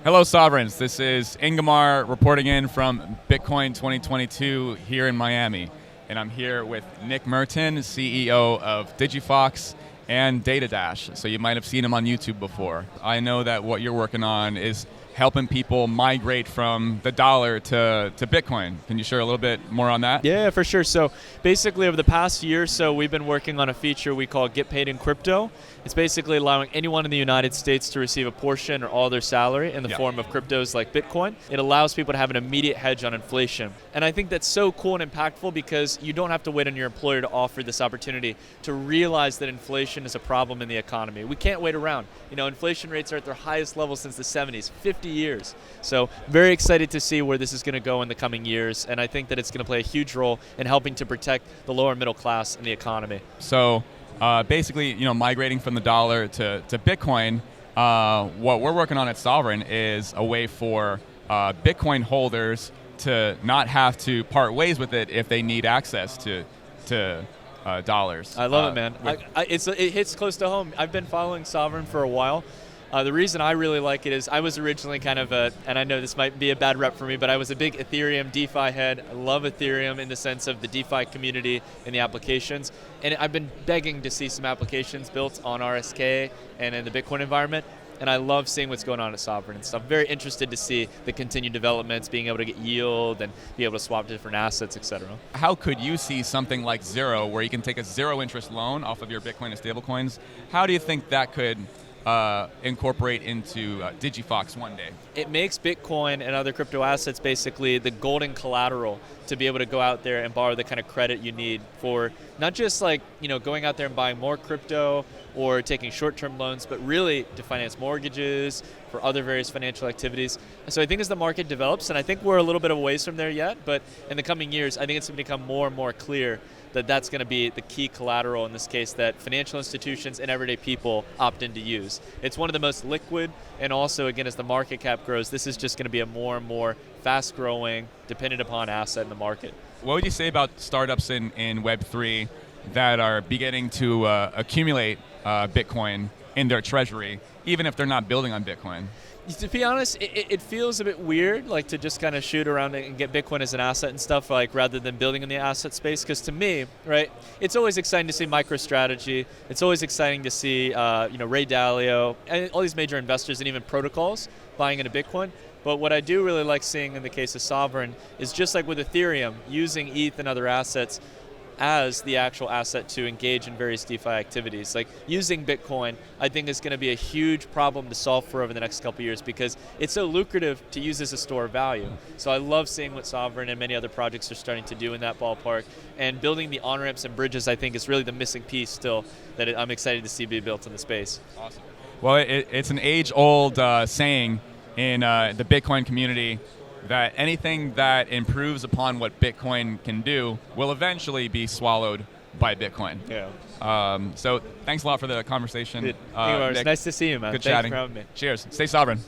Hello, Sovereigns. This is Ingamar reporting in from Bitcoin 2022 here in Miami. And I'm here with Nick Merten, CEO of Digifox and DataDash. So you might have seen him on YouTube before. I know that what you're working on is helping people migrate from the dollar to Bitcoin. Can you share a little bit more on that? Yeah, for sure. So basically over the past year or so, we've been working on a feature we call Get Paid in Crypto. It's basically allowing anyone in the United States to receive a portion or all their salary in the form of cryptos like Bitcoin. It allows people to have an immediate hedge on inflation. And I think that's so cool and impactful because you don't have to wait on your employer to offer this opportunity to realize that inflation is a problem in the economy. We can't wait around. You know, inflation rates are at their highest level since the 70s, 50 years. So very excited to see where this is going to go in the coming years. And I think that it's going to play a huge role in helping to protect the lower middle class in the economy. So basically, migrating from the dollar to Bitcoin, what we're working on at Sovryn is a way for Bitcoin holders to not have to part ways with it if they need access to dollars. I love it, man. It hits close to home. I've been following Sovryn for a while. The reason I really like it is I was originally kind of and I know this might be a bad rep for me, but I was a big Ethereum DeFi head. I love Ethereum in the sense of the DeFi community and the applications. And I've been begging to see some applications built on RSK and in the Bitcoin environment. And I love seeing what's going on at Sovryn and stuff. I'm very interested to see the continued developments, being able to get yield and be able to swap different assets, et cetera. How could you see something like Zero, where you can take a zero interest loan off of your Bitcoin and stablecoins? How do you think that could incorporate into Digifox one day? It makes Bitcoin and other crypto assets basically the golden collateral to be able to go out there and borrow the kind of credit you need for not just going out there and buying more crypto or taking short-term loans, but really to finance mortgages, for other various financial activities. And so I think as the market develops, and I think we're a little bit of a ways from there yet, but in the coming years, I think it's going to become more and more clear that that's going to be the key collateral in this case that financial institutions and everyday people opt in to use. It's one of the most liquid, and also, again, as the market cap grows, this is just going to be a more and more fast-growing, dependent upon asset in the market. What would you say about startups in Web3 that are beginning to accumulate Bitcoin in their treasury, even if they're not building on Bitcoin? To be honest, it feels a bit weird, to just kind of shoot around and get Bitcoin as an asset and stuff, rather than building in the asset space. Because to me, right, it's always exciting to see MicroStrategy. It's always exciting to see, Ray Dalio, and all these major investors and even protocols buying into Bitcoin. But what I do really like seeing in the case of Sovryn is just like with Ethereum, using ETH and other assets as the actual asset to engage in various DeFi activities. Using Bitcoin, I think is going to be a huge problem to solve for over the next couple of years because it's so lucrative to use as a store of value. So I love seeing what Sovryn and many other projects are starting to do in that ballpark. And building the on-ramps and bridges, I think, is really the missing piece still that I'm excited to see be built in the space. Awesome. Well, it's an age-old saying in the Bitcoin community that anything that improves upon what Bitcoin can do will eventually be swallowed by Bitcoin. Yeah. So thanks a lot for the conversation. It's nice to see you, man. Good Thanks chatting. for having me. Cheers. Stay sovereign.